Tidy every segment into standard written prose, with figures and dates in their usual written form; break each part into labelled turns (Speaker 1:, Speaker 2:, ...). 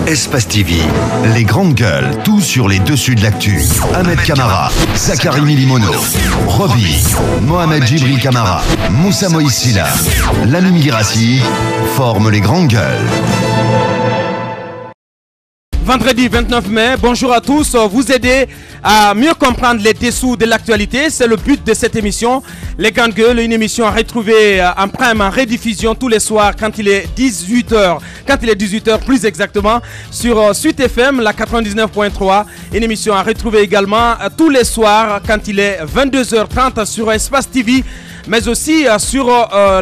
Speaker 1: Espace TV, les grandes gueules, tout sur les dessus de l'actu. Ahmed Kamara, Zachary Milimono, Roby, Mohamed Djibril Kamara, Moussa Moïse Silla, Lamine Girassi forment les grandes gueules.
Speaker 2: Vendredi 29 mai, bonjour à tous. Vous aider à mieux comprendre les dessous de l'actualité. C'est le but de cette émission. Les Grandes Gueules, une émission à retrouver en prime, en rediffusion tous les soirs quand il est 18h. Quand il est 18h plus exactement sur Suite FM, la 99.3. Une émission à retrouver également tous les soirs quand il est 22h30 sur Espace TV. Mais aussi sur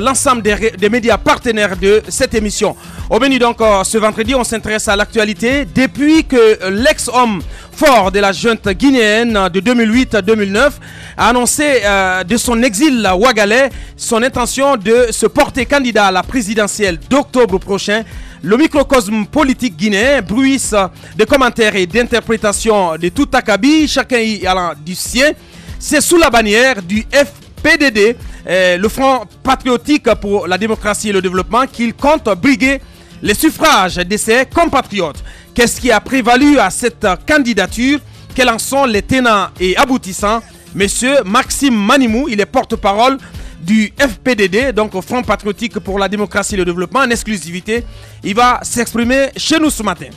Speaker 2: l'ensemble des médias partenaires de cette émission. Au menu donc ce vendredi, on s'intéresse à l'actualité. Depuis que l'ex-homme fort de la junte guinéenne de 2008 à 2009 a annoncé de son exil à Ouagalais son intention de se porter candidat à la présidentielle d'octobre prochain, le microcosme politique guinéen bruisse de commentaires et d'interprétations de tout acabit, chacun y allant du sien. C'est sous la bannière du FPDD, le Front patriotique pour la démocratie et le développement, qu'il compte briguer les suffrages de ses compatriotes. Qu'est-ce qui a prévalu à cette candidature? Quels en sont les tenants et aboutissants? Monsieur Maxime Manimou, il est porte-parole du FPDD, donc au Front patriotique pour la démocratie et le développement, en exclusivité. Il va s'exprimer chez nous ce matin.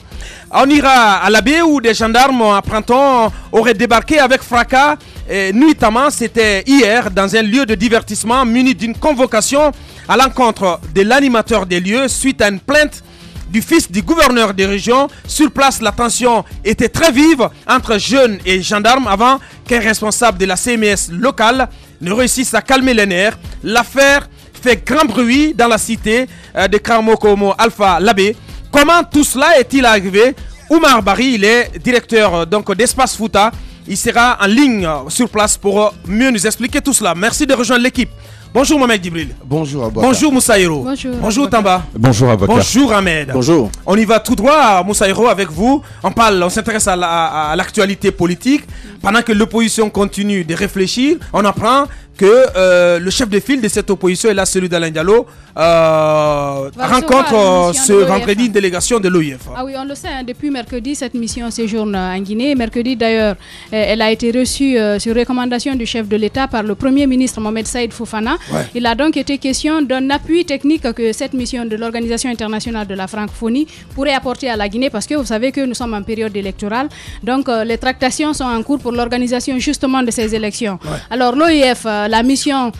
Speaker 2: On ira à la baie où des gendarmes, apprend-on, auraient débarqué avec fracas. Et nuitamment, c'était hier, dans un lieu de divertissement muni d'une convocation à l'encontre de l'animateur des lieux suite à une plainte du fils du gouverneur des régions. Sur place, la tension était très vive entre jeunes et gendarmes avant qu'un responsable de la CMS locale ne réussisse à calmer les nerfs. L'affaire fait grand bruit dans la cité de Kramokomo Alpha Labé. Comment tout cela est-il arrivé? Oumar Bari, il est directeur d'Espace Fouta. Il sera en ligne sur place pour mieux nous expliquer tout cela. Merci de rejoindre l'équipe. Bonjour Mohamed Djibril.
Speaker 3: Bonjour Abouaka.
Speaker 2: Bonjour Moussaïro. Bonjour Tamba.
Speaker 3: Bonjour Abouaka.
Speaker 2: Bonjour Ahmed.
Speaker 3: Bonjour.
Speaker 2: On y va tout droit Moussaïro avec vous. On s'intéresse à l'actualité politique. Pendant que l'opposition continue de réfléchir, on apprend que le chef de file de cette opposition, et là celui d'Alain Diallo, rencontre ce vendredi une délégation de l'OIF.
Speaker 4: Ah oui, on le sait, hein, depuis mercredi, cette mission séjourne en Guinée. Mercredi d'ailleurs, elle a été reçue sur recommandation du chef de l'État par le Premier ministre Mohamed Saïd Fofana. Ouais. Il a donc été question d'un appui technique que cette mission de l'Organisation internationale de la francophonie pourrait apporter à la Guinée, parce que vous savez que nous sommes en période électorale. Donc les tractations sont en cours pour l'organisation justement de ces élections. Ouais. Alors l'OIF, la mission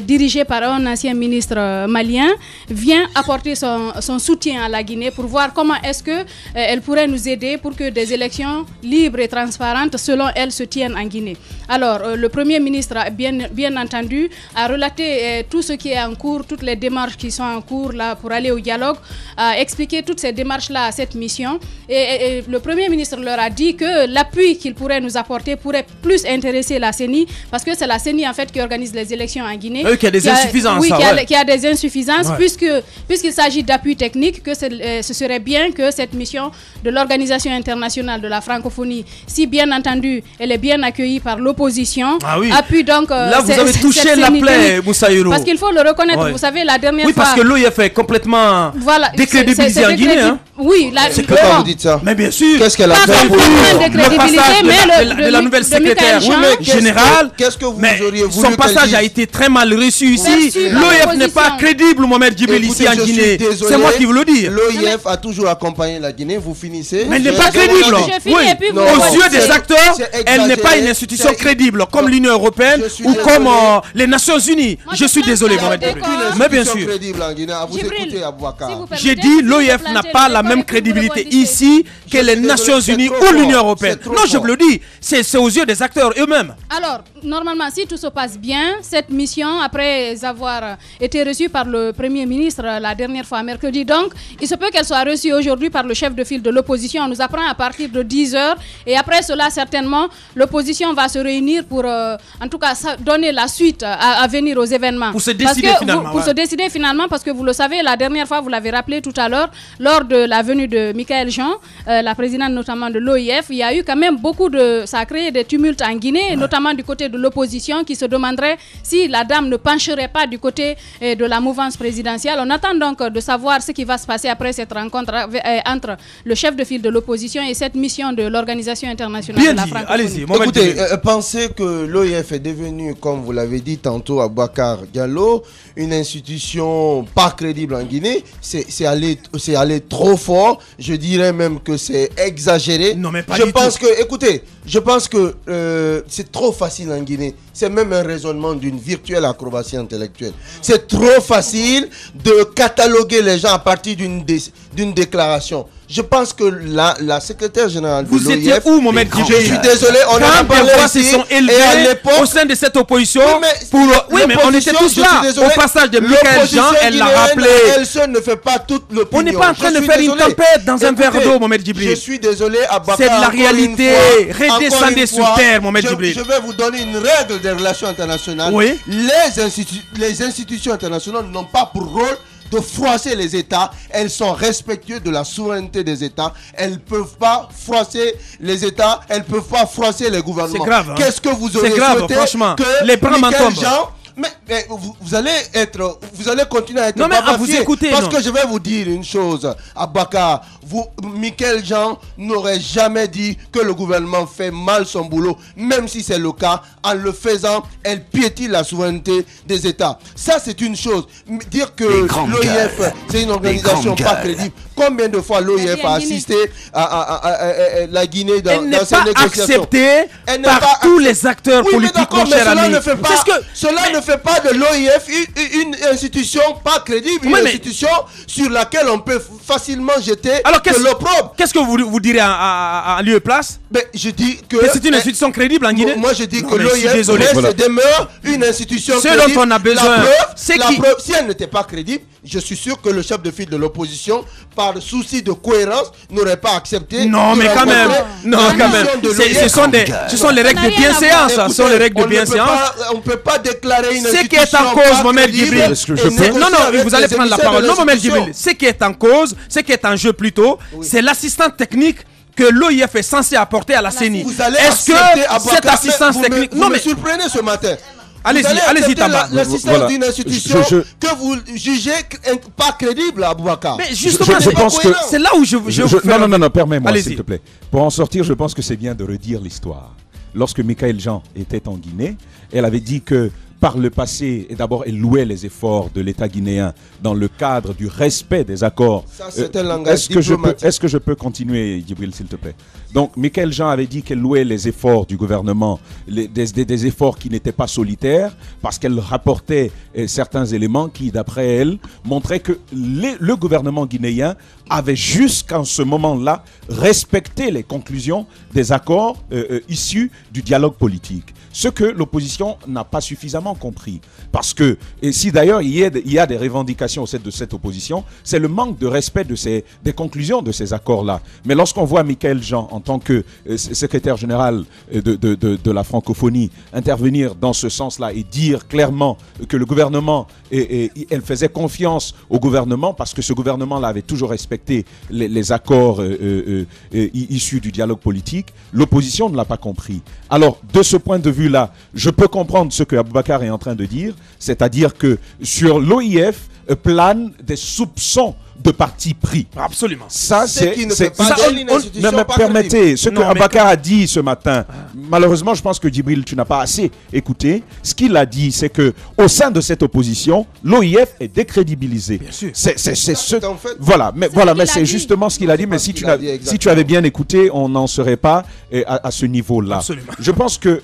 Speaker 4: dirigée par un ancien ministre malien, vient apporter son soutien à la Guinée pour voir comment est-ce qu'elle pourrait nous aider pour que des élections libres et transparentes, selon elle, se tiennent en Guinée. Alors, le Premier ministre, bien entendu, a relaté tout ce qui est en cours, toutes les démarches qui sont en cours là, pour aller au dialogue, a expliqué toutes ces démarches-là à cette mission. Et le Premier ministre leur a dit que l'appui qu'il pourrait nous apporter pourrait plus intéresser la CENI, parce que c'est la CENI en fait qui organise les élections en Guinée.
Speaker 2: Qui a des insuffisances.
Speaker 4: Oui, qui a des insuffisances, puisqu'il s'agit d'appui technique, que ce serait bien que cette mission de l'Organisation internationale de la francophonie, si bien entendu elle est bien accueillie par l'opposition, appuie donc...
Speaker 2: Là vous avez touché la plaie, Moussaïro.
Speaker 4: Parce qu'il faut le reconnaître, vous savez, la dernière fois...
Speaker 2: Oui, parce que l'OIF est complètement décrédibilisé en Guinée.
Speaker 4: Oui,
Speaker 3: c'est pourquoi vous dites ça?
Speaker 2: Mais bien sûr.
Speaker 3: Qu'est-ce qu'elle a fait pour
Speaker 2: le passage de la nouvelle secrétaire générale?
Speaker 3: Qu'est-ce que vous auriez voulu?
Speaker 2: Son passage a été très mal reçu ici. L'OIF n'est pas crédible, Mohamed Djibril, ici en Guinée. C'est moi qui vous le dis.
Speaker 3: L'OIF a toujours accompagné la Guinée. Vous finissez.
Speaker 2: Mais elle n'est pas crédible. Aux yeux des acteurs, elle n'est pas une institution crédible comme l'Union européenne ou comme les Nations Unies. Je suis désolé, Mohamed Djibril. Mais bien sûr. J'ai dit l'OIF n'a pas la même crédibilité ici que les Nations Unies ou l'Union européenne. Non, je vous le dis. C'est aux yeux des acteurs eux-mêmes.
Speaker 4: Alors, normalement, si tout se passe bien, cette mission, après avoir été reçue par le Premier ministre la dernière fois mercredi, donc il se peut qu'elle soit reçue aujourd'hui par le chef de file de l'opposition. On nous apprend à partir de 10h, et après cela, certainement, l'opposition va se réunir pour, en tout cas, donner la suite à venir aux événements.
Speaker 2: Pour se décider finalement.
Speaker 4: Pour se décider finalement, parce que vous le savez, la dernière fois, vous l'avez rappelé tout à l'heure, lors de la venue de Michaël Jean, la présidente notamment de l'OIF, il y a eu quand même ça a créé des tumultes en Guinée, notamment du côté de l'opposition qui se demanderait si la dame ne pencherait pas du côté de la mouvance présidentielle. On attend donc de savoir ce qui va se passer après cette rencontre entre le chef de file de l'opposition et cette mission de l'Organisation internationale de la francophonie.
Speaker 2: Allez-y,
Speaker 3: écoutez, pensez que l'OIF est devenu, comme vous l'avez dit tantôt à Boubacar Diallo, une institution pas crédible en Guinée, c'est aller trop fort. Je dirais même que c'est exagéré.
Speaker 2: Non, mais pas
Speaker 3: je
Speaker 2: du
Speaker 3: pense
Speaker 2: tout.
Speaker 3: que, écoutez, je pense que c'est trop facile en Guinée. C'est même un raisonnement d'une virtuelle acrobatie intellectuelle. C'est trop facile de cataloguer les gens à partir d'une déclaration. Je pense que la secrétaire générale de l'OIF...
Speaker 2: Vous étiez où, Mohamed Djibril?
Speaker 3: Je suis désolé, on en a parlé
Speaker 2: se
Speaker 3: ici.
Speaker 2: sont élevés
Speaker 3: Et à l'époque...
Speaker 2: au sein de cette opposition.
Speaker 3: Oui,
Speaker 2: mais on était tous là. Au passage de Michael Jean, elle l'a rappelé.
Speaker 3: Elle seule ne fait pas toute l'opinion.
Speaker 2: On n'est pas en train de faire une tempête dans un verre d'eau, Mohamed Djibril.
Speaker 3: Je suis désolé, Abakar.
Speaker 2: C'est de la réalité. Redescendez sur terre, Mohamed Djibril.
Speaker 3: Je vais vous donner une règle des relations internationales.
Speaker 2: Oui.
Speaker 3: Les institutions internationales n'ont pas pour rôle de froisser les États. Elles sont respectueuses de la souveraineté des États. Elles ne peuvent pas froisser les États. Elles ne peuvent pas froisser les gouvernements.
Speaker 2: C'est grave. Hein?
Speaker 3: Qu'est-ce que vous auriez
Speaker 2: souhaité franchement.
Speaker 3: Que
Speaker 2: les bras m'en tombent.
Speaker 3: Mais vous allez continuer à être
Speaker 2: vous écoutez,
Speaker 3: parce que je vais vous dire une chose, Abakar, Michael Jean n'aurait jamais dit que le gouvernement fait mal son boulot, même si c'est le cas. En le faisant, elle piétine la souveraineté des États. Ça, c'est une chose. Dire que l'OIF, c'est une organisation pas crédible. Combien de fois l'OIF a assisté à la Guinée dans ces négociations?
Speaker 2: Elle n'est pas acceptée par tous les acteurs politiques, mon cher ami.
Speaker 3: Cela ne fait pas de l'OIF une institution pas crédible, une institution sur laquelle on peut facilement jeter de l'opprobre.
Speaker 2: Qu'est-ce que vous direz à lieu et place?
Speaker 3: Je dis que
Speaker 2: c'est une institution crédible en Guinée.
Speaker 3: Moi je dis que l'OIF reste et demeure une institution crédible.
Speaker 2: Ce dont on a besoin,
Speaker 3: la preuve, si elle n'était pas crédible, je suis sûr que le chef de file de l'opposition, par souci de cohérence, n'aurait pas accepté.
Speaker 2: Non, mais quand même. Non, quand même. Ce sont les règles de bienséance. Ce sont les règles de bienséance.
Speaker 3: On ne peut pas déclarer une
Speaker 2: ce qui est en cause, Mohamed Djibril. Non, vous allez prendre la parole. Non, Mohamed Djibril. Ce qui est en cause, ce qui est en jeu plutôt, c'est l'assistance technique que l'OIF est censé apporter à la CENI. Est-ce que cette assistance technique...
Speaker 3: Vous me surprenez ce matin.
Speaker 2: Allez-y, Tamba.
Speaker 3: L'assistance d'une institution que vous jugez pas crédible, Aboubacar.
Speaker 2: Mais justement, je pense que c'est là où je
Speaker 5: Non, permets-moi, s'il te plaît. Pour en sortir, je pense que c'est bien de redire l'histoire. Lorsque Michael Jean était en Guinée, elle avait dit que par le passé, et d'abord, elle louait les efforts de l'État guinéen dans le cadre du respect des accords.
Speaker 3: Ça, c'est un langage diplomatique.
Speaker 5: Est-ce que je peux continuer, Djibril, s'il te plaît? Donc, Michael Jean avait dit qu'elle louait les efforts du gouvernement, des efforts qui n'étaient pas solitaires, parce qu'elle rapportait certains éléments qui, d'après elle, montraient que le gouvernement guinéen avait jusqu'en ce moment-là respecté les conclusions des accords issus du dialogue politique. Ce que l'opposition n'a pas suffisamment compris. Parce que, et si d'ailleurs il y a des revendications au sein de cette opposition, c'est le manque de respect des conclusions de ces accords-là. Mais lorsqu'on voit Michael Jean, en tant que secrétaire général de la francophonie, intervenir dans ce sens-là et dire clairement que le gouvernement, elle faisait confiance au gouvernement parce que ce gouvernement-là avait toujours respecté les accords issus du dialogue politique, l'opposition ne l'a pas compris. Alors, de ce point de vue-là, je peux comprendre ce que Aboubacar est en train de dire, c'est-à-dire que sur l'OIF planent des soupçons de parti pris.
Speaker 2: Absolument.
Speaker 5: Ça, c'est...
Speaker 3: Permettez,
Speaker 5: ce que Aboubacar a dit ce matin, malheureusement, je pense que Djibril, tu n'as pas assez écouté. Ce qu'il a dit, c'est que au sein de cette opposition, l'OIF est décrédibilisé.
Speaker 2: Bien sûr.
Speaker 5: Voilà, mais c'est justement ce qu'il a dit. Mais si tu avais bien écouté, on n'en serait pas à ce niveau-là.
Speaker 2: Absolument.
Speaker 5: Je pense que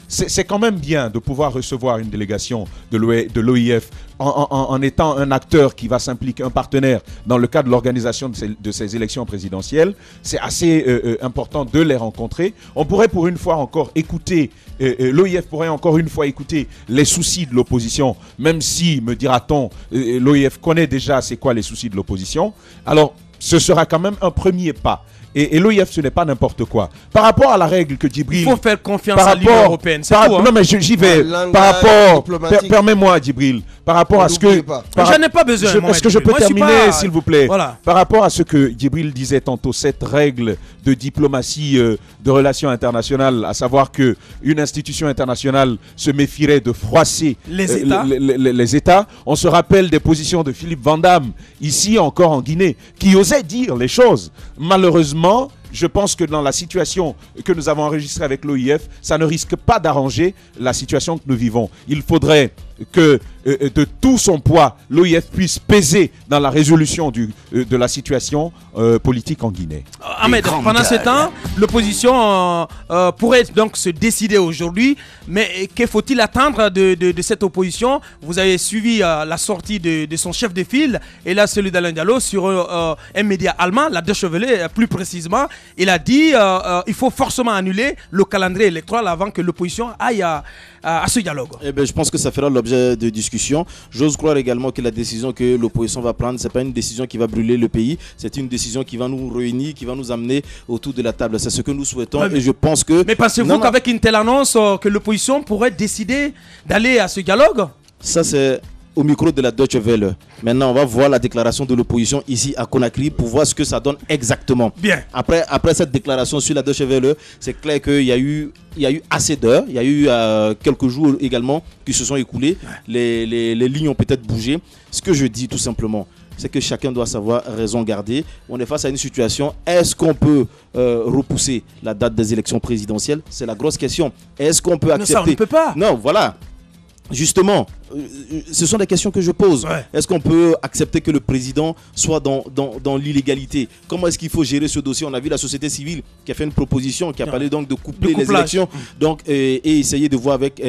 Speaker 5: c'est quand même bien de pouvoir recevoir une délégation de l'OIF en étant un acteur qui va s'impliquer, un partenaire dans le cadre de l'organisation de ces élections présidentielles. C'est assez important de les rencontrer. On pourrait pour une fois encore écouter, l'OIF pourrait encore une fois écouter les soucis de l'opposition, même si, me dira-t-on, l'OIF connaît déjà c'est quoi les soucis de l'opposition. Alors, ce sera quand même un premier pas. Et l'OIF, ce n'est pas n'importe quoi. Par rapport à la règle que Djibril...
Speaker 2: Il faut faire confiance à l'Union européenne, c'est tout. Hein.
Speaker 5: Non, mais j'y vais. Par rapport... Permets-moi, Djibril. Par rapport à ce que...
Speaker 2: J'en ai pas besoin.
Speaker 5: Est-ce que je peux terminer, s'il vous plaît?
Speaker 2: Voilà.
Speaker 5: Par rapport à ce que Djibril disait tantôt, cette règle de diplomatie de relations internationales, à savoir qu'une institution internationale se méfierait de froisser les États. On se rappelle des positions de Philippe Van Damme, ici encore en Guinée, qui osait dire les choses. Malheureusement, je pense que dans la situation que nous avons enregistrée avec l'OIF, ça ne risque pas d'arranger la situation que nous vivons. Il faudrait que de tout son poids, l'OIF puisse peser dans la résolution de la situation politique en Guinée.
Speaker 2: Ahmed, pendant ce temps, l'opposition pourrait donc se décider aujourd'hui, mais que faut-il attendre de cette opposition? Vous avez suivi la sortie de son chef de file, et là celui d'Alain Diallo sur un média allemand, la Deutsche Welle plus précisément. Il a dit il faut forcément annuler le calendrier électoral avant que l'opposition aille à ce dialogue.
Speaker 6: Eh bien, je pense que ça fera l'objet de discussion. J'ose croire également que la décision que l'opposition va prendre, ce n'est pas une décision qui va brûler le pays, c'est une décision qui va nous réunir, qui va nous amener autour de la table. C'est ce que nous souhaitons, et je pense que...
Speaker 2: Mais pensez-vous qu'avec une telle annonce, que l'opposition pourrait décider d'aller à ce dialogue?
Speaker 6: Ça, c'est au micro de la Deutsche Welle. Maintenant, on va voir la déclaration de l'opposition ici à Conakry pour voir ce que ça donne exactement.
Speaker 2: Bien.
Speaker 6: Après cette déclaration sur la Deutsche Welle, c'est clair qu'il y a eu assez d'heures, il y a eu quelques jours également qui se sont écoulés. Les lignes ont peut-être bougé. Ce que je dis tout simplement, c'est que chacun doit savoir raison garder. On est face à une situation. Est-ce qu'on peut repousser la date des élections présidentielles? C'est la grosse question. Est-ce qu'on peut accepter?
Speaker 2: Non, ça, on ne peut pas.
Speaker 6: Non, voilà. Justement, ce sont des questions que je pose. Ouais. Est-ce qu'on peut accepter que le président soit dans l'illégalité? Comment est-ce qu'il faut gérer ce dossier? On a vu la société civile qui a fait une proposition, qui a parlé donc de coupler les élections, donc, et essayer de voir avec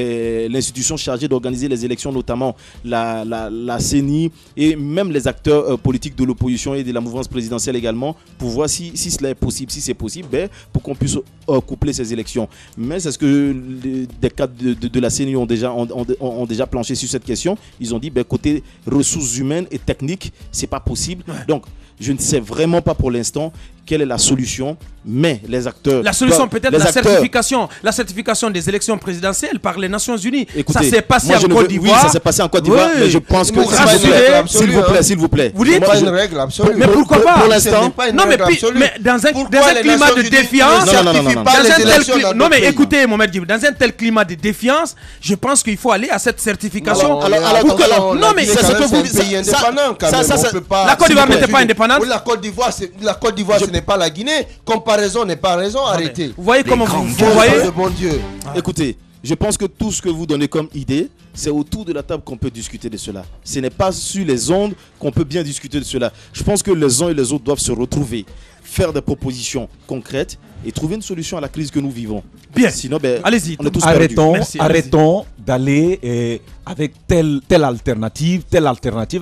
Speaker 6: l'institution chargée d'organiser les élections, notamment la CENI, et même les acteurs politiques de l'opposition et de la mouvance présidentielle également, pour voir si cela est possible. Si c'est possible, pour qu'on puisse coupler ces élections. Mais c'est ce que des cadres de la CENI ont déjà planché sur cette question. Ils ont dit côté ressources humaines et techniques, c'est pas possible. Ouais. Donc je ne sais vraiment pas pour l'instant quelle est la solution, mais les acteurs...
Speaker 2: La solution peut-être la certification des élections présidentielles par les Nations Unies. Écoutez, ça s'est passé en Côte d'Ivoire.
Speaker 6: Oui, ça s'est passé en Côte d'Ivoire, mais je pense que... S'il vous plaît.
Speaker 2: Vous dites...
Speaker 3: pas une règle absolue.
Speaker 2: Mais pourquoi pas?
Speaker 6: Pour l'instant...
Speaker 2: Non, mais dans un climat de défiance... Non, mais écoutez, Mohamed Djibril, dans un tel climat de défiance, je pense qu'il faut aller à cette certification.
Speaker 3: Non, mais c'est ce que vous dites. Pays indépendant, quand même.
Speaker 2: La Côte d'Ivoire n'était pas indépendante.
Speaker 3: La Côte d'Ivoire, ce n'est pas la Guinée. Comparaison n'est pas raison. Arrêtez.
Speaker 2: Vous voyez comment vous voyez?
Speaker 3: Bon Dieu.
Speaker 6: Écoutez, je pense que tout ce que vous donnez comme idée, c'est autour de la table qu'on peut discuter de cela. Ce n'est pas sur les ondes qu'on peut bien discuter de cela. Je pense que les uns et les autres doivent se retrouver, faire des propositions concrètes et trouver une solution à la crise que nous vivons.
Speaker 2: Bien.
Speaker 6: Sinon,
Speaker 2: allez-y.
Speaker 6: On est tous
Speaker 5: arrêtons d'aller avec telle alternative,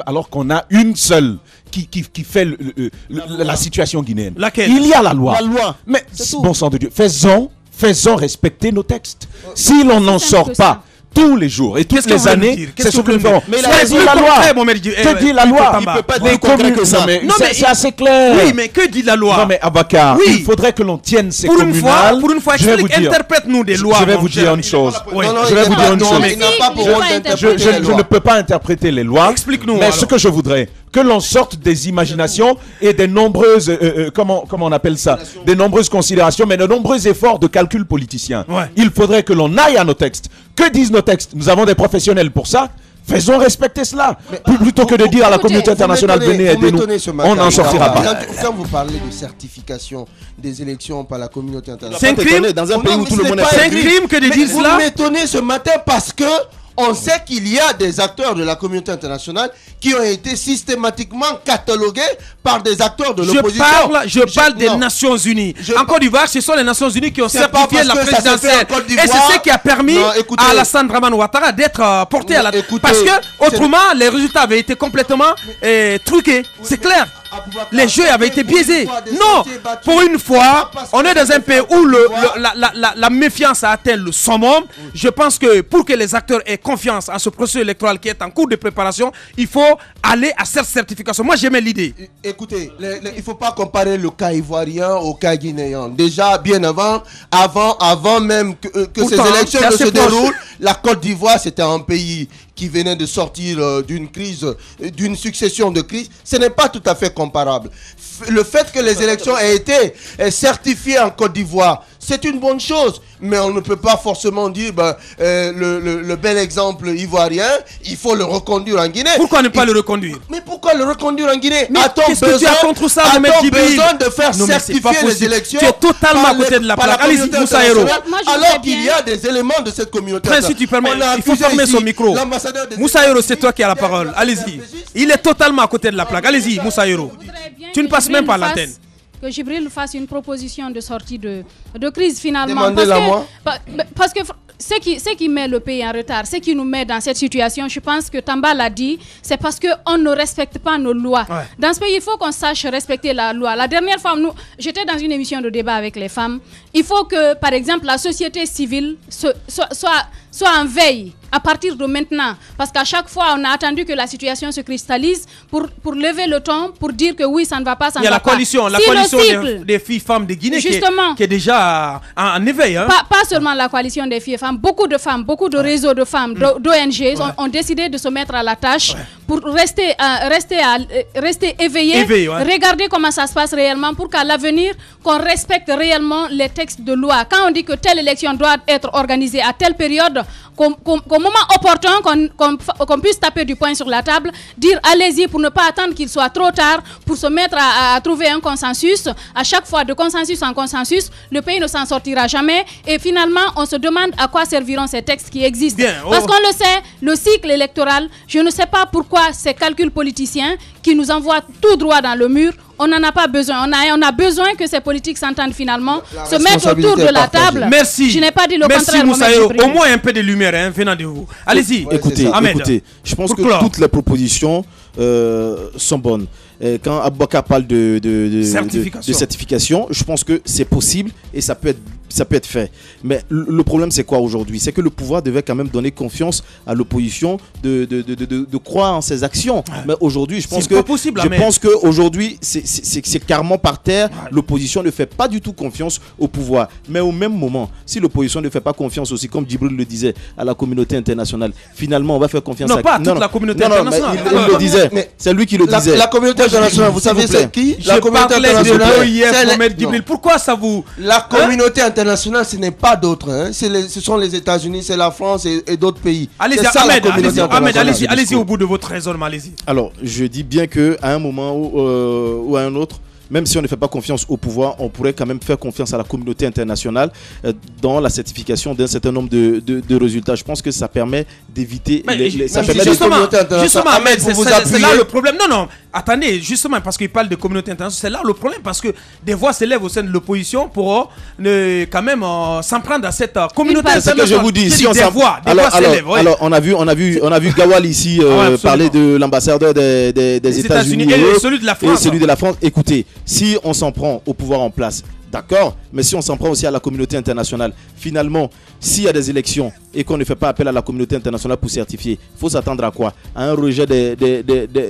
Speaker 5: alors qu'on a une seule qui fait la situation guinéenne.
Speaker 2: Laquelle?
Speaker 5: Il y a la loi.
Speaker 6: La loi.
Speaker 5: Mais bon sang de Dieu, faisons respecter nos textes. Si l'on n'en sort pas tous les jours et toutes les années, c'est ce que nous ferons.
Speaker 6: Mais
Speaker 5: que dit la loi? Que dit la loi?
Speaker 6: Il ne peut pas être plus concret que ça.
Speaker 5: C'est assez clair.
Speaker 2: Oui, mais que dit la loi?
Speaker 5: Non, mais Abakar, il faudrait que l'on tienne ces communales.
Speaker 2: Pour une fois, interprète-nous des lois.
Speaker 5: Je vais vous dire une chose.
Speaker 3: Je vais vous dire une chose.
Speaker 5: Je ne peux pas interpréter les lois.
Speaker 2: Explique-nous.
Speaker 5: Mais ce que je voudrais, que l'on sorte des imaginations et des nombreuses, comment on appelle ça, des nombreuses considérations, mais de nombreux efforts de calcul politicien. Il faudrait que l'on aille à nos textes. Que disent nos textes? Nous avons des professionnels pour ça. Faisons respecter cela. Plutôt que de dire à la communauté internationale, venez, aidez-nous. On n'en sortira pas.
Speaker 3: Quand vous parlez de certification des élections par la communauté internationale,
Speaker 2: c'est un crime
Speaker 6: dans un pays où tout le monde est...
Speaker 2: C'est un crime que de dire cela.
Speaker 3: Vous m'étonnez ce matin parce que on sait qu'il y a des acteurs de la communauté internationale qui ont été systématiquement catalogués par des acteurs de l'opposition.
Speaker 2: Je parle des Nations Unies. En Côte d'Ivoire, ce sont les Nations Unies qui ont certifié la présidentielle. Et c'est ce qui a permis à Alassane Dramane Ouattara d'être porté à la... Parce que, autrement, les résultats avaient été complètement truqués. C'est clair. Les jeux avaient été biaisés. Non, pour une fois, on est dans un pays où la méfiance a atteint le summum. Je pense que pour que les acteurs aient confiance en ce processus électoral qui est en cours de préparation, il faut aller à cette certification. Moi, j'aimais l'idée.
Speaker 3: Écoutez, il ne faut pas comparer le cas ivoirien au cas guinéen. Déjà, bien avant même que ces élections ne se déroulent, la Côte d'Ivoire, c'était un pays qui venait de sortir d'une crise, d'une succession de crises. Ce n'est pas tout à fait comparable. Le fait que les élections aient été certifiées en Côte d'Ivoire, c'est une bonne chose. Mais on ne peut pas forcément dire le bel exemple ivoirien, il faut le reconduire en Guinée.
Speaker 2: Pourquoi ne pas le reconduire?
Speaker 3: Mais pourquoi le reconduire en Guinée?
Speaker 2: Qu'est-ce que tu as contre ça, Mohamed Djibril?
Speaker 3: Besoin de faire certifier les élections.
Speaker 2: Tu es totalement à côté de la plaque. Allez-y, Moussa Hero.
Speaker 3: Alors qu'il y a des éléments de cette communauté.
Speaker 2: Prince, si tu permets, il faut fermer son micro. Moussa Hero, c'est toi qui as la parole. Allez-y. Il est totalement à côté de la plaque. Allez-y, Moussa Hero. Tu ne passes même pas l'antenne.
Speaker 4: Que Djibril fasse une proposition de sortie de crise finalement.
Speaker 3: Demandez-la moi.
Speaker 4: Parce que ce qui met le pays en retard, ce qui nous met dans cette situation, je pense que Tamba l'a dit, c'est parce qu'on ne respecte pas nos lois. Ouais. Dans ce pays, il faut qu'on sache respecter la loi. La dernière fois, j'étais dans une émission de débat avec les femmes. Il faut que, par exemple, la société civile soit en veille à partir de maintenant. Parce qu'à chaque fois, on a attendu que la situation se cristallise pour lever le ton, pour dire que oui, ça ne va pas, ça ne va pas.
Speaker 2: Il y a la coalition des filles-femmes de Guinée qui est déjà en éveil. Hein.
Speaker 4: Pas seulement la coalition des filles et femmes, beaucoup de femmes, beaucoup de réseaux de femmes, d'ONG ont décidé de se mettre à la tâche pour rester éveillés, regarder comment ça se passe réellement pour qu'à l'avenir, qu'on respecte réellement les textes de loi. Quand on dit que telle élection doit être organisée à telle période, qu'au moment opportun, qu'on puisse taper du poing sur la table, dire allez-y pour ne pas attendre qu'il soit trop tard pour se mettre à trouver un consensus. À chaque fois, de consensus en consensus, le pays ne s'en sortira jamais. Et finalement, on se demande à quoi serviront ces textes qui existent. Parce qu'on le sait, le cycle électoral, je ne sais pas pourquoi ces calculs politiciens qui nous envoient tout droit dans le mur, on n'en a pas besoin. On a besoin que ces politiques s'entendent finalement, se mettent autour de la table.
Speaker 2: Merci.
Speaker 4: Je n'ai pas dit le contraire.
Speaker 2: Merci Moussa. Au moins un peu de lumière venant de vous. Allez-y.
Speaker 6: Écoutez, je pense que toutes les propositions sont bonnes. Quand Aboubacar parle de certification, je pense que c'est possible et ça peut être fait. Mais le problème, c'est quoi aujourd'hui? C'est que le pouvoir devait quand même donner confiance à l'opposition de croire en ses actions. Mais aujourd'hui, je pense qu'aujourd'hui, c'est carrément par terre. L'opposition ne fait pas du tout confiance au pouvoir. Mais au même moment, si l'opposition ne fait pas confiance aussi, comme Djibril le disait, à la communauté internationale, finalement, on va faire confiance
Speaker 2: à... toute la communauté internationale.
Speaker 6: Il le disait. C'est lui qui le disait.
Speaker 3: La communauté internationale, vous savez c'est qui?
Speaker 2: La communauté internationale. Pourquoi ça vous...
Speaker 3: La communauté internationale, ce n'est pas d'autres. Hein. Ce sont les États-Unis, c'est la France et d'autres pays.
Speaker 2: Allez-y, Ahmed, allez-y au bout de votre raisonnement, allez-y.
Speaker 6: Alors, je dis bien qu'à un moment ou à un autre, même si on ne fait pas confiance au pouvoir, on pourrait quand même faire confiance à la communauté internationale dans la certification d'un certain nombre de résultats. Je pense que ça permet d'éviter...
Speaker 2: Justement, Ahmed, c'est là le problème. Non, attendez, justement, parce qu'il parle de communauté internationale, c'est là le problème, parce que des voix s'élèvent au sein de l'opposition pour quand même s'en prendre à cette communauté internationale.
Speaker 6: C'est ce que je vous dis. Si
Speaker 2: des voix s'élèvent.
Speaker 6: Alors, on a vu Gawal ici parler de l'ambassadeur des États-Unis
Speaker 2: et celui de la France.
Speaker 6: Et celui de la France. Écoutez, si on s'en prend au pouvoir en place, d'accord, mais si on s'en prend aussi à la communauté internationale, finalement, s'il y a des élections et qu'on ne fait pas appel à la communauté internationale pour certifier, il faut s'attendre à quoi? À un rejet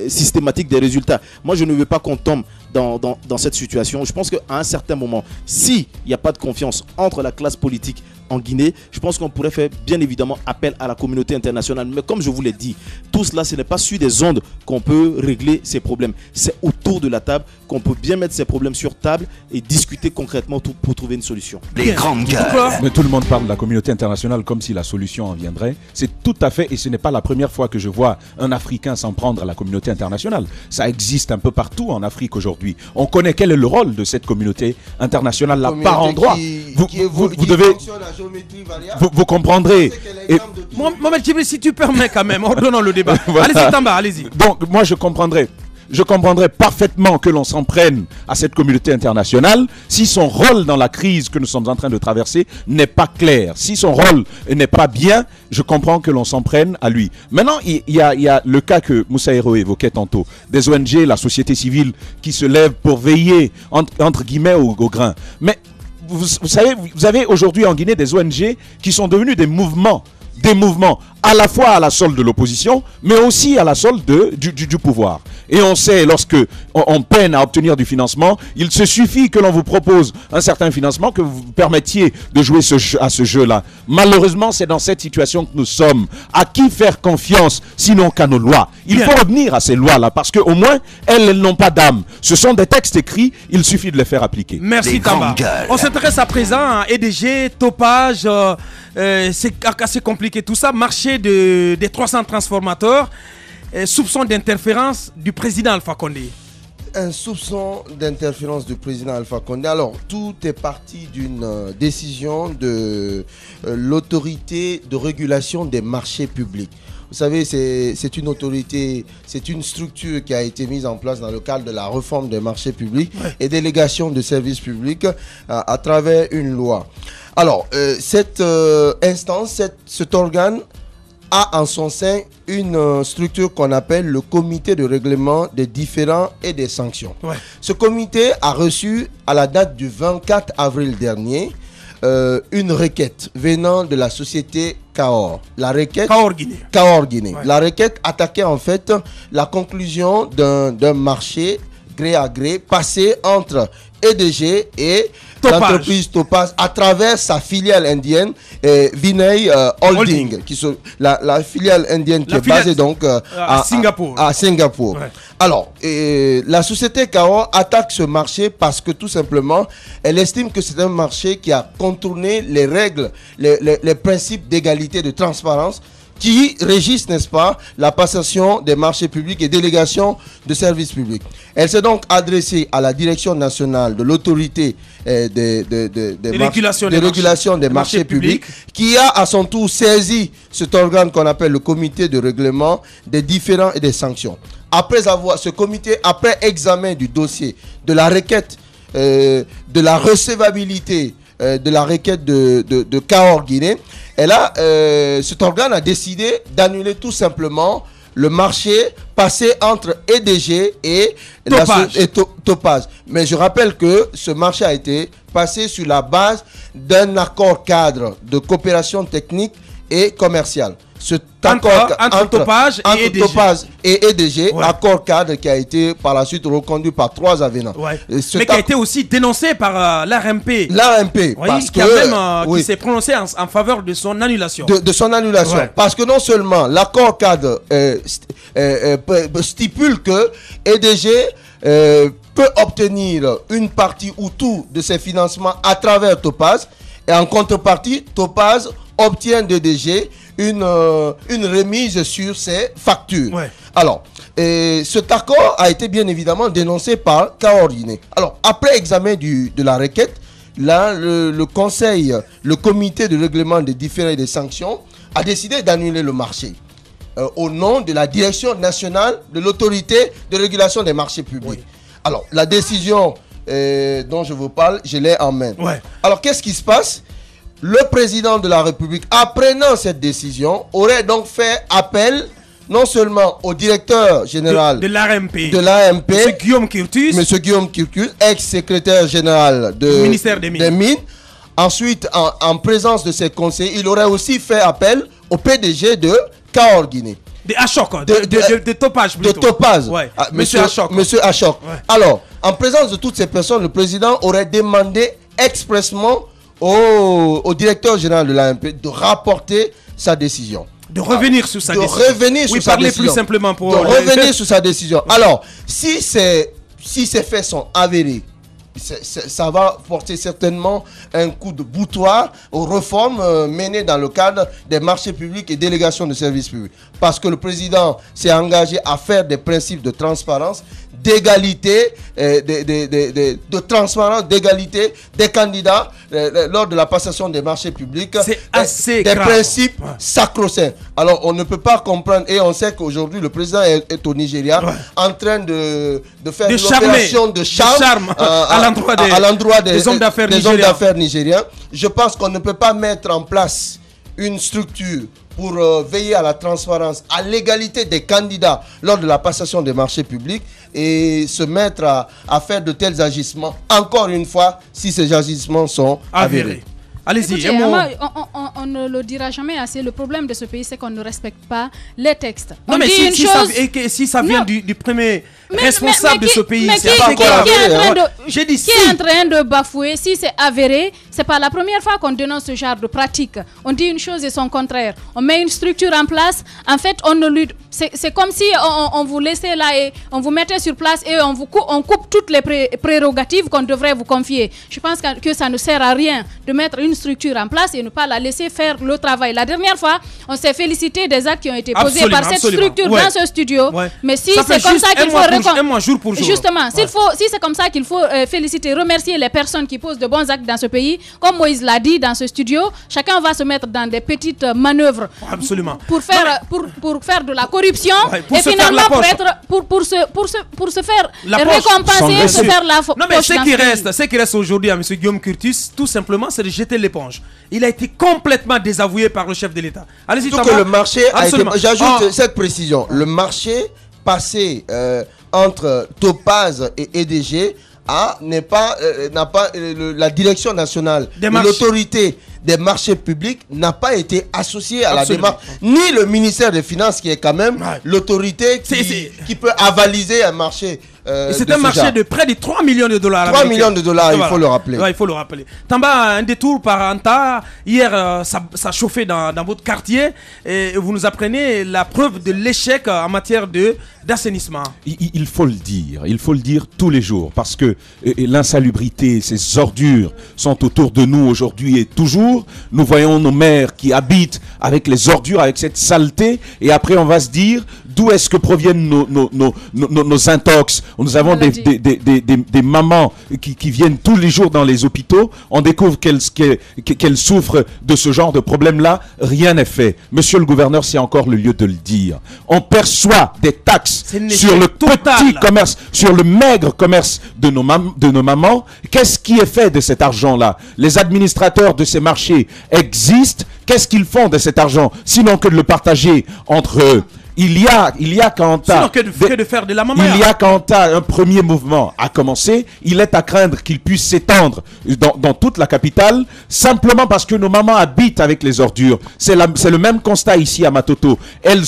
Speaker 6: systématique des résultats. Moi, je ne veux pas qu'on tombe dans cette situation. Je pense qu'à un certain moment, s'il n'y a pas de confiance entre la classe politique en Guinée, je pense qu'on pourrait faire bien évidemment appel à la communauté internationale. Mais comme je vous l'ai dit, tout cela, ce n'est pas sur des ondes qu'on peut régler ces problèmes. C'est autour de la table qu'on peut bien mettre ces problèmes sur table et discuter concrètement pour trouver une solution.
Speaker 1: Les grandes gueules.
Speaker 5: Mais tout le monde parle de la communauté internationale comme si la solution en viendrait. C'est tout à fait, et ce n'est pas la première fois que je vois un Africain s'en prendre à la communauté internationale. Ça existe un peu partout en Afrique aujourd'hui. On connaît quel est le rôle de cette communauté internationale là par endroit. Vous devez... Vous comprendrez.
Speaker 2: Mohamed Djibril, si tu permets quand même, ordonnons le débat. Voilà. Allez-y, Tamba, allez-y.
Speaker 5: Donc, moi, je comprendrai. je comprendrais parfaitement que l'on s'en prenne à cette communauté internationale si son rôle dans la crise que nous sommes en train de traverser n'est pas clair. Si son rôle n'est pas bien, je comprends que l'on s'en prenne à lui. Maintenant, il y a le cas que Moussa Hero évoquait tantôt, des ONG, la société civile qui se lève pour veiller, entre guillemets, au grain. Mais vous savez, vous avez aujourd'hui en Guinée des ONG qui sont devenus des mouvements à la fois à la solde de l'opposition, mais aussi à la solde du pouvoir. Et on sait, lorsque on peine à obtenir du financement, il se suffit que l'on vous propose un certain financement, que vous permettiez de jouer à ce jeu-là. Malheureusement, c'est dans cette situation que nous sommes. À qui faire confiance, sinon qu'à nos lois? Il faut revenir à ces lois-là, parce qu'au moins, elles n'ont pas d'âme. Ce sont des textes écrits, il suffit de les faire appliquer.
Speaker 2: Merci Tamba. On s'intéresse à présent à EDG, Topage, c'est assez compliqué tout ça. Marché des 300 transformateurs, soupçon d'interférence du président Alpha Condé.
Speaker 3: Un soupçon d'interférence du président Alpha Condé. Alors, tout est parti d'une décision de l'autorité de régulation des marchés publics. Vous savez, c'est une autorité, c'est une structure qui a été mise en place dans le cadre de la réforme des marchés publics et délégation de services publics à travers une loi. Alors, cette instance, cet organe a en son sein une structure qu'on appelle le comité de règlement des différends et des sanctions. Ce comité a reçu à la date du 24 avril dernier une requête venant de la société Cahors. La requête Cahors Guinée. La requête attaquait en fait la conclusion d'un marché gré à gré passé entre EDG et l'entreprise Topaz à travers sa filiale indienne Vinay Holding. La filiale indienne qui est basée donc à Singapour. Alors, la société Cahors attaque ce marché parce que tout simplement, elle estime que c'est un marché qui a contourné les règles, les principes d'égalité, de transparence qui régissent, n'est-ce pas, la passation des marchés publics et délégation de services publics. Elle s'est donc adressée à la direction nationale de l'autorité de régulation des marchés publics, qui a à son tour saisi cet organe qu'on appelle le comité de règlement des différends et des sanctions. Ce comité, après examen du dossier, de la requête, de la recevabilité de la requête de Cahors Guinée, cet organe a décidé d'annuler tout simplement le marché passé entre EDG et Topaz. Mais je rappelle que ce marché a été passé sur la base d'un accord cadre de coopération technique et commerciale.
Speaker 2: Entre Topaz
Speaker 3: et EDG, accord cadre qui a été par la suite reconduit par 3 avenants.
Speaker 2: Mais qui a été aussi dénoncé par l'ARMP.
Speaker 3: Parce
Speaker 2: qui s'est prononcé en faveur de son annulation.
Speaker 3: De son annulation. Parce que non seulement l'accord cadre stipule que EDG peut obtenir une partie ou tout de ses financements à travers Topaz, et en contrepartie, Topaz obtient d'EDG une remise sur ses factures. Alors, cet accord a été bien évidemment dénoncé par Cahors Guinée. Alors, après examen de la requête, là, le conseil, le comité de règlement des différends et des sanctions a décidé d'annuler le marché au nom de la direction nationale de l'autorité de régulation des marchés publics. Alors, la décision dont je vous parle, je l'ai en main. Alors, qu'est-ce qui se passe? Le président de la République, apprenant cette décision, aurait donc fait appel non seulement au directeur général
Speaker 2: de l'ARMP,
Speaker 3: M.
Speaker 2: Guillaume Curtus,
Speaker 3: ex-secrétaire général du
Speaker 2: ministère des Mines.
Speaker 3: Ensuite, en présence de ses conseillers, il aurait aussi fait appel au PDG de Cahors Guinée.
Speaker 2: De Topaz plutôt.
Speaker 3: De Topaz.
Speaker 2: Monsieur Achok.
Speaker 3: Monsieur Achok. Alors, en présence de toutes ces personnes, le président aurait demandé expressement au directeur général de l'AMP de rapporter sa décision.
Speaker 2: De revenir sur sa décision. Plus simplement pour
Speaker 3: revenir sur sa décision. Alors, si ces faits sont avérés, ça va porter certainement un coup de boutoir aux réformes menées dans le cadre des marchés publics et délégations de services publics. Parce que le président s'est engagé à faire des principes de transparence, d'égalité, de transparence, d'égalité des candidats lors de la passation des marchés publics.
Speaker 2: C'est assez
Speaker 3: des
Speaker 2: grave.
Speaker 3: Principes sacro-saints. Alors on ne peut pas comprendre, et on sait qu'aujourd'hui le président est au Nigeria en train de faire une opération de charme à l'endroit des hommes d'affaires nigériens. Je pense qu'on ne peut pas mettre en place une structure pour veiller à la transparence, à l'égalité des candidats lors de la passation des marchés publics et se mettre à faire de tels agissements, encore une fois, si ces agissements sont avérés.
Speaker 2: Allez-y.
Speaker 4: On ne le dira jamais assez. Le problème de ce pays, c'est qu'on ne respecte pas les textes.
Speaker 2: Non, mais si ça vient du premier responsable de ce pays, c'est pas encore avéré. J'ai dit
Speaker 4: qui est en train de bafouer, si c'est avéré, c'est pas la première fois qu'on dénonce ce genre de pratique. On dit une chose et son contraire. On met une structure en place. En fait, c'est comme si on vous laissait là et on vous mettait sur place et on coupe toutes les prérogatives qu'on devrait vous confier. Je pense que ça ne sert à rien de mettre une structure en place et ne pas la laisser faire le travail. La dernière fois, on s'est félicité des actes qui ont été posés par cette structure dans ce studio. Mais si c'est comme ça qu'il faut
Speaker 2: jour pour jour.
Speaker 4: Justement, si c'est comme ça qu'il faut féliciter, remercier les personnes qui posent de bons actes dans ce pays, comme Moïse l'a dit dans ce studio, chacun va se mettre dans des petites manœuvres pour faire de la corruption et finalement pour se faire récompenser, se faire la poche.
Speaker 2: Non mais ce qui reste aujourd'hui à M. Guillaume Curtis, tout simplement, c'est de jeter l'éponge. Il a été complètement désavoué par le chef de l'État. Allez-y,
Speaker 3: Surtout que le marché a été... J'ajoute cette précision. Le marché passé entre Topaz et EDG n'a pas la direction nationale de l'autorité des marchés publics n'a pas été associée à la démarche, ni le ministère des Finances qui est quand même l'autorité qui peut avaliser un marché.
Speaker 2: C'est un marché de près de 3 millions de dollars.
Speaker 3: 3 millions de dollars, il faut le rappeler.
Speaker 2: Il faut le rappeler. Tamba, un détour par Anta. Hier, ça chauffait dans votre quartier et vous nous apprenez la preuve de l'échec en matière d'assainissement.
Speaker 5: Il faut le dire tous les jours parce que l'insalubrité, ces ordures sont autour de nous aujourd'hui et toujours. Nous voyons nos maires qui habitent avec les ordures, avec cette saleté et après on va se dire d'où est-ce que proviennent nos intox. Nous avons des mamans qui viennent tous les jours dans les hôpitaux. On découvre qu'elles souffrent de ce genre de problème-là. Rien n'est fait. Monsieur le gouverneur, c'est encore le lieu de le dire. On perçoit des taxes sur le petit commerce, sur le maigre commerce de nos mamans. Qu'est-ce qui est fait de cet argent-là? Les administrateurs de ces marchés existent. Qu'est-ce qu'ils font de cet argent? Sinon que de le partager entre eux. Il y a quand un premier mouvement a commencé, il est à craindre qu'il puisse s'étendre dans toute la capitale, simplement parce que nos mamans habitent avec les ordures. C'est le même constat ici à Matoto. Elles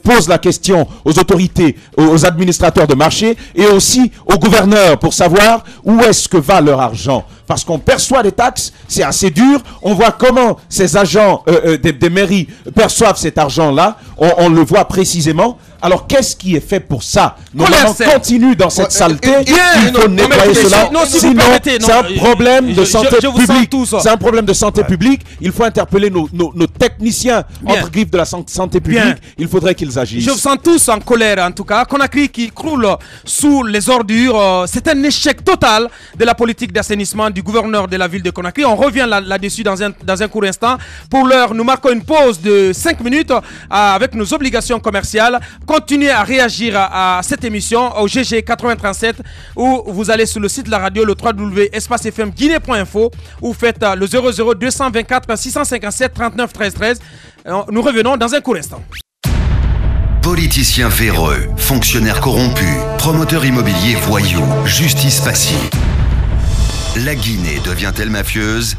Speaker 5: posent la question aux autorités, aux administrateurs de marché et aussi aux gouverneurs pour savoir où est-ce que va leur argent. Parce qu'on perçoit des taxes, c'est assez dur. On voit comment ces agents des mairies perçoivent cet argent-là. On le voit précisément. Alors, qu'est-ce qui est fait pour ça? Nos mamans continuent dans cette saleté. Il faut nettoyer cela. Sinon, c'est un problème de santé publique. C'est un problème de santé publique. Il faut interpeller nos techniciens entre griffes de la santé publique. Il faudrait qu'ils agissent.
Speaker 2: Je vous sens tous en colère, en tout cas. Conakry qui croule sous les ordures. C'est un échec total de la politique d'assainissement du gouverneur de la ville de Conakry. On revient là-dessus dans un court instant. Pour l'heure, nous marquons une pause de 5 minutes avec nos obligations commerciales. Continuez à réagir à cette émission au GG 837 ou vous allez sur le site de la radio, le www.espacefmguinée.info ou faites le 00 224 657 39 13 13. Nous revenons dans un court instant.
Speaker 1: Politiciens véreux, fonctionnaires corrompus, promoteurs immobiliers voyous, justice passive. La Guinée devient-elle mafieuse?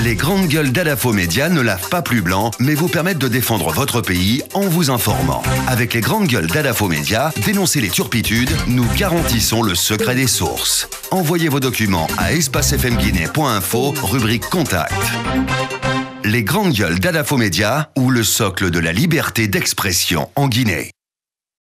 Speaker 1: Les grandes gueules d'Adafo Média ne lavent pas plus blanc, mais vous permettent de défendre votre pays en vous informant. Avec les grandes gueules d'Adafo Média, dénoncez les turpitudes, nous garantissons le secret des sources. Envoyez vos documents à espacefmguinée.info, rubrique Contact. Les grandes gueules d'Adafo Média ou le socle de la liberté d'expression en Guinée.